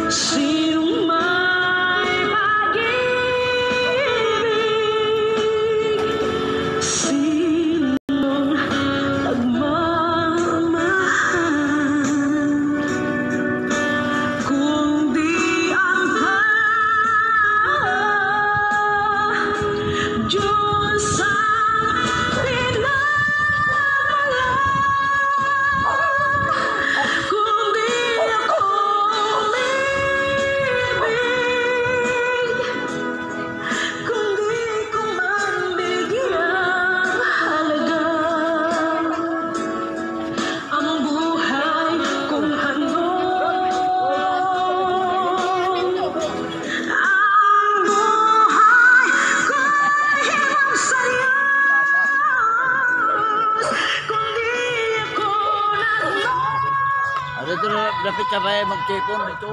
Sinong may pag-ibig, sinong nagmamahal, kundi ang Diyos ang pinagmamahal, kundi ako kung di ko man bigyang halaga ang buhay kong handog, ang buhay ko'y himang sa'yo, kung di ako nandun. Ada tu dapat capai magtipon itu.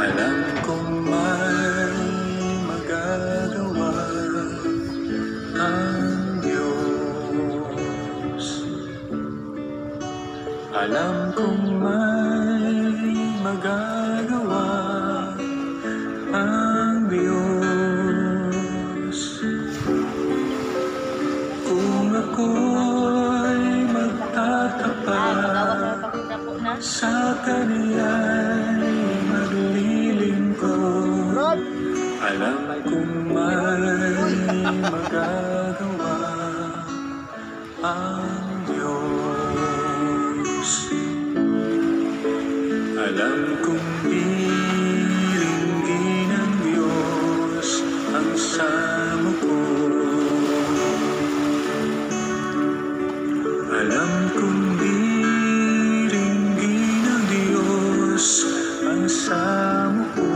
Alam kong may magagawa ang Diyos. Alam kong may magagawa ang Diyos. Kung ako'y magtatapat sa Kaniya'y maglilingkod, alam kong may magagawa ang Diyos. Alam kong biringin ng Diyos ang samo ko. Alam kong biringin ng Diyos ang samo ko.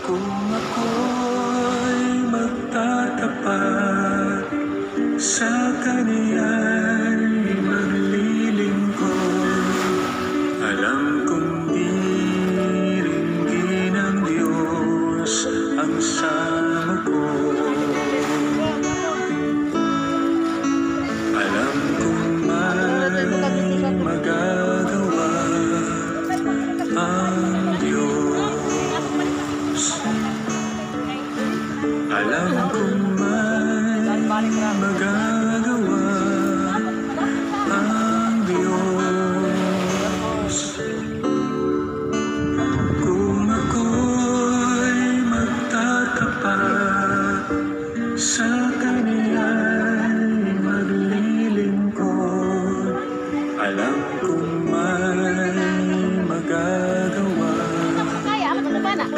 Kung ako'y magtatapat sa Kaniya'y maglilingkod, alam kong biringin ng Diyos ang samo ko. Alam kong may magagawa ang Diyos. Alam kong may magagawa ang Diyos. Kung ako'y magtatapat sa Kaniya'y maglilingkod, alam kong may magagawa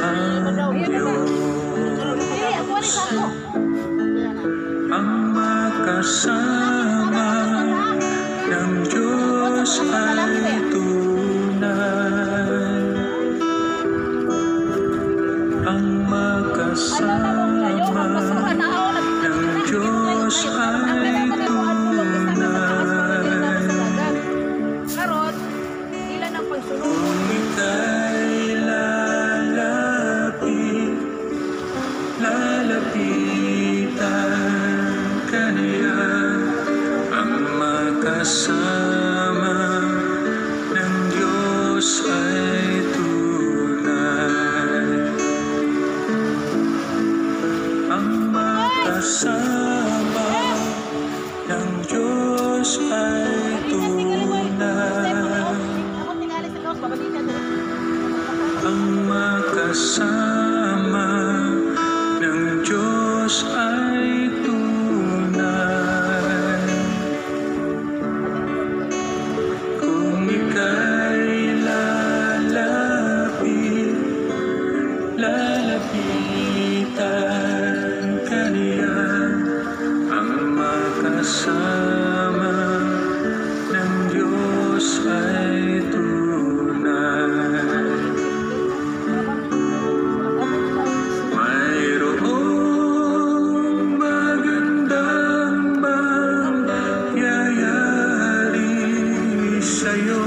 ang Diyos. Ang makasama ng Diyos ay tunay. Ang makasama ng Diyos ay tunay. Kung ika'y lalapitan ka niya, ang makasama ng Diyos ay tunay. Ang makasama ng Diyos ay tunay. Ang makasama ng Diyos ay tunay. Kung ika'y lalapitan ka niya, ang makasama kasama ng Diyos ay tunay. Mayroong magandang mangyayari sa'yo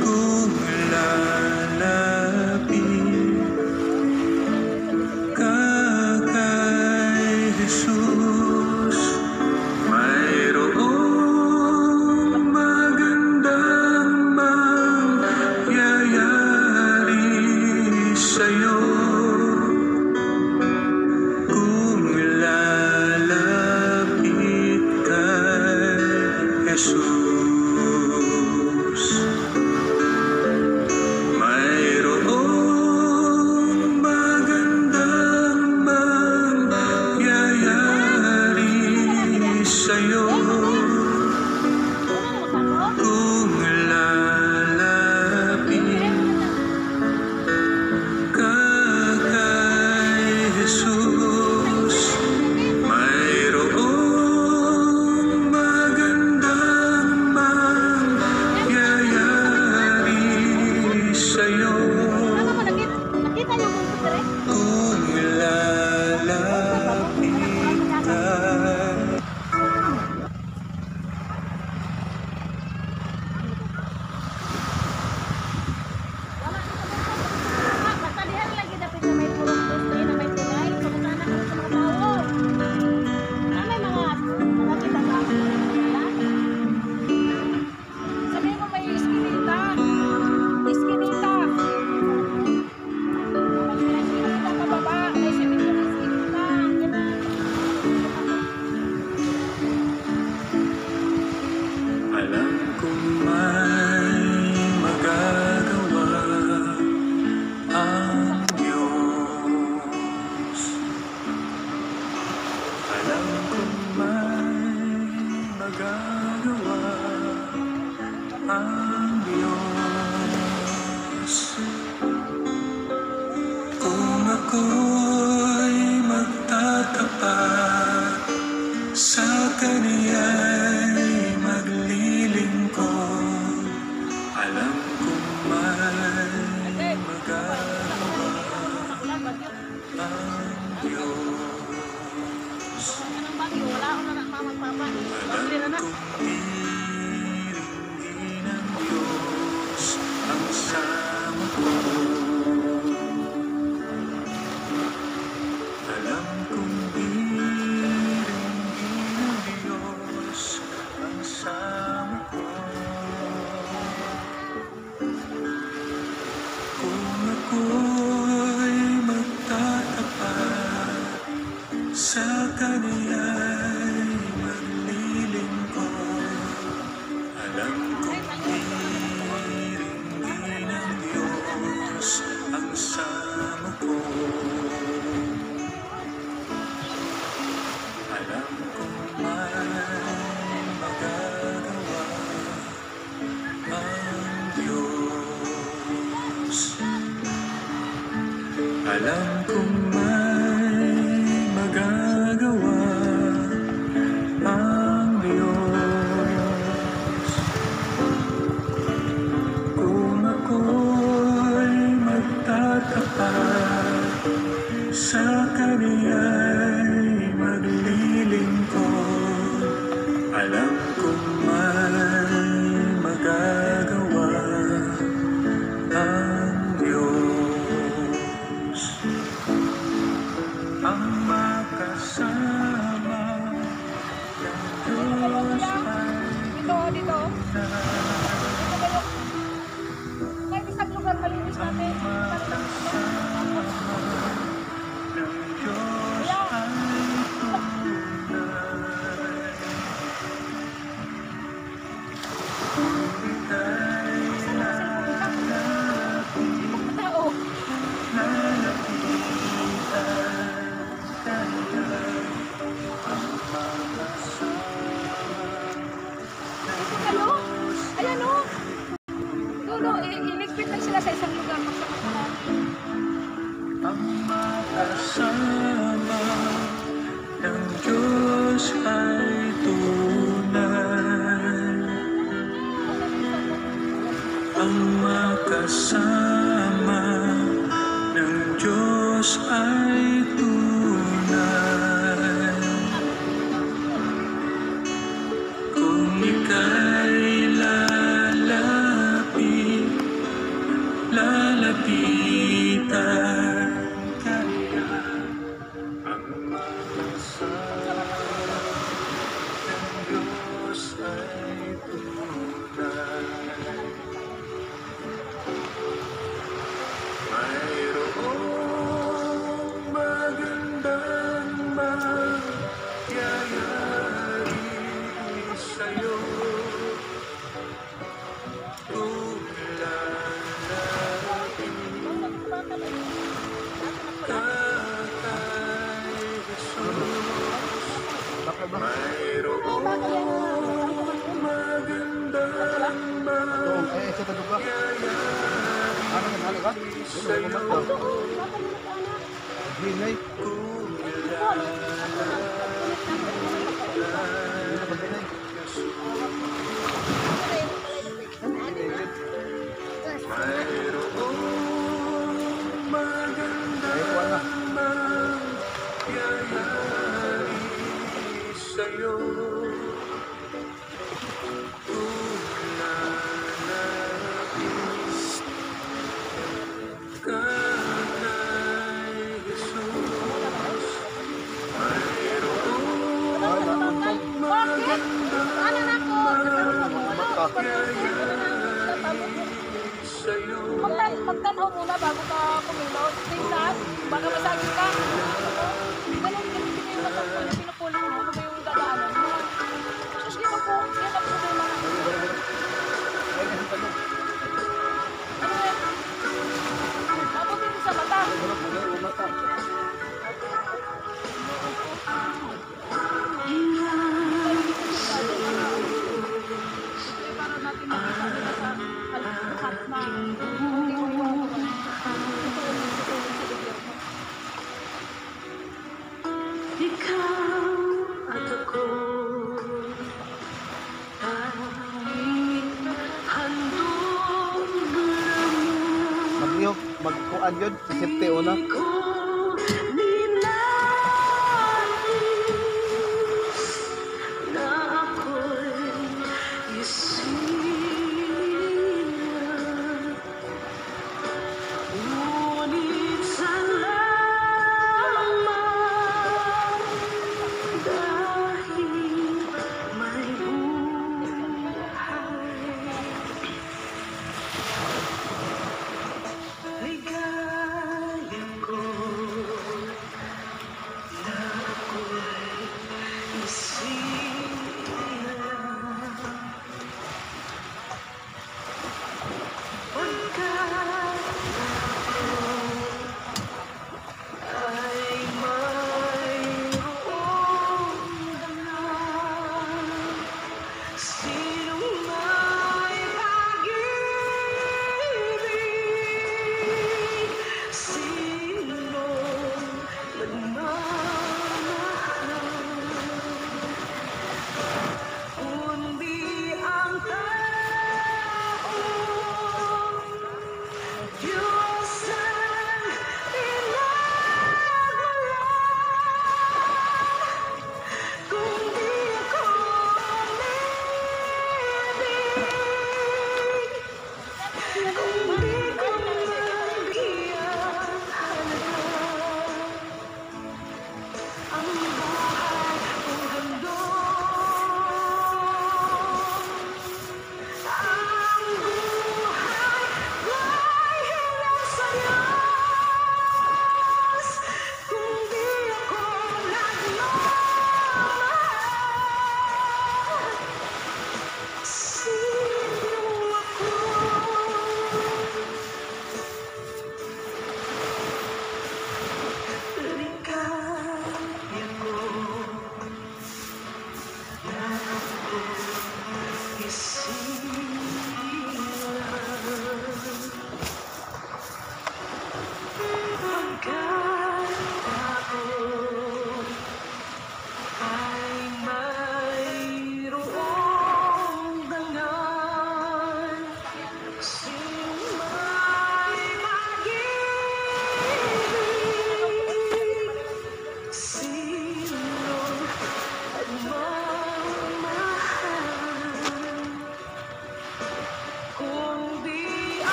kung lalapit ka kay Jesus. Mayroong magandang mangyayari sa'yo kung lalapit kay Jesus. Mayroong magandang mangyayari sa'yo kung lalapit ka kay Jesus. Mayroong magandang mangyayari sa'yo Nakita niyo kung dire? kung lalapit ka. Basta dihan lagi dapat na may purong poste na may tulay. Pagkatana ko sa mga tao. May mga kita ka. Sabihin mo may iskinita. Iskinita. May iskinita pababa. May sabihin mo iskinita. Alam kong may magagawa ang Diyos. Alam kong may magagawa ang Diyos. Kung ako'y magtatapat sa Kaniya'y maglilingkod, alam kong may magagawa ang Diyos. Anong bagyo? Wala ako na mamagpapa. Alam kong diringgin ng Diyos ang sama ko. Alam kong diringgin ng Diyos ang sama ko. Kung ako'y magtatapat sa Kaniya'y maglilingkod, alam kong diringgin ng Diyos ang sama ko. Alam kong may magagawa ang Diyos. Alam kong may magagawa ang Diyos. Kung ako'y magtatapat sa Kaniya'y maglilingkod, alam kong may magagawa ang Diyos. Ang makasama ng Diyos ay Dito. Kahit isang lugar malinis natin. makasama ng Diyos ay tunay. matalo ka. Ano matalo ka? Oo, natalino ka anak. Hinay. mayroong magandang mangyayari sa'yo. Bakit? Ano na ko? Magtanaw muna bago ka kumilos. Tingnan, baka masagin ka. Ganun, gamitin mo yung mata ko, yung pinupulong mo, ano ba yung dadaanan mo. Sus, yun ako, yan ang problema namin. Ano yan? Mabuti mo sa mata. Para natin makita nila sa lahat na hindi mo iwawan. Ikaw at ako ay handog lang Maglihok, magkuan yun. Safety una. ko ninais na ako'y isinan. Ngunit salamat dahil may buhay. Ligaya ko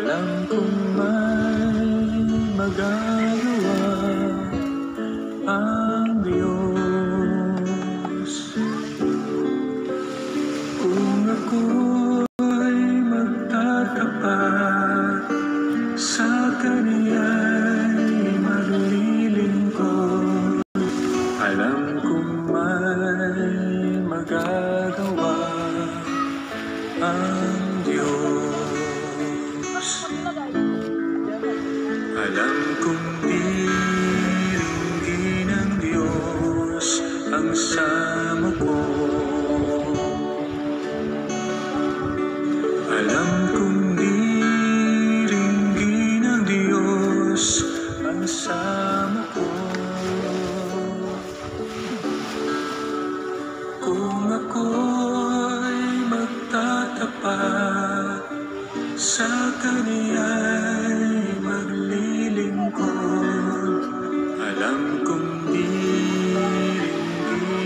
Alam kong may magagawa ang Diyos. Kung ako'y magtatapat sa Kaniya'y maglilingkod, alam kong may magagawa ang Diyos. Alam kong diringgin ng Diyos ang sama ko. Alam kong diringgin ng Diyos ang sama ko. Kung ako'y magtatapat sa Kaniya'y maglilingkod, alam kong diringgin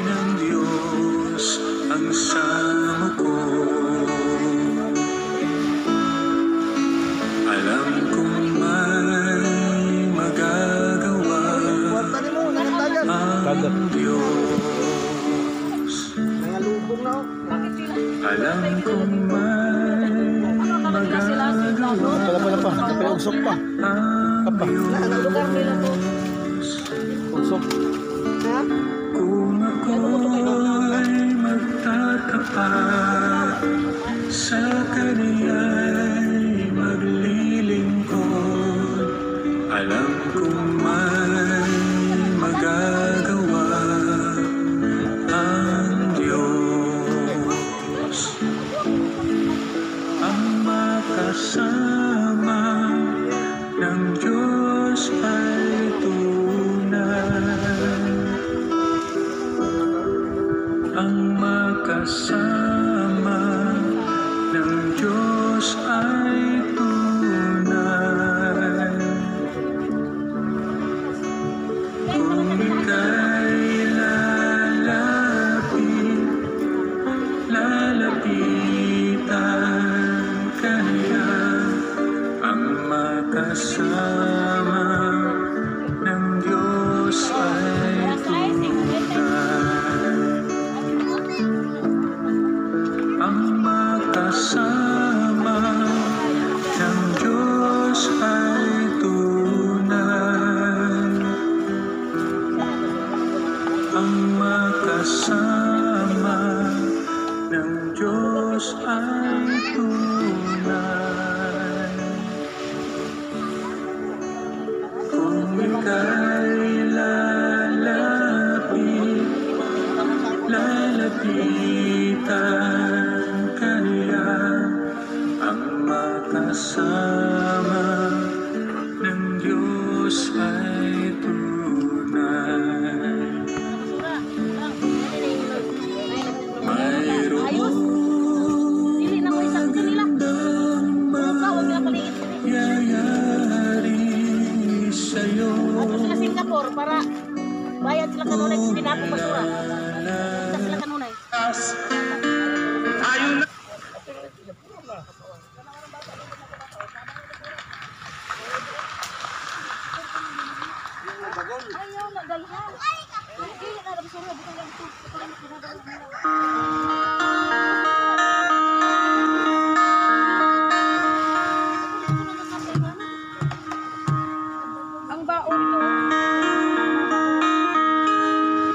ng Diyos ang sama ko. Alam kong may magagawa ang Diyos. Mga lubong na oh. Alam kong may magagawa Pala pa. Kapila usok pa. ang Diyos. Usok. Kung ako'y magtatapat sa Kaniya'y maglilingkod, alam kong may magagawa ang Diyos. Ang makasama ng Diyos ay tunay. Ang makasama ng Diyos ay tunay. Kung ika'y lalapitan ka niya, ang makasama ng Diyos ay tunay. Ang makasama ng Diyos ay tunay. Ang makasama ng Diyos ay tunay. Kung ika'y lalapitan ka niya, ang makasama ng Diyos ay tunay. Mayroong magandang mangyayari sa'yo. Ato sila Singapore para bayad sila kanunay pinapong basura. Kita sila kanunay. Ayaw na dalhan. Ay, na basura bukan lang ito.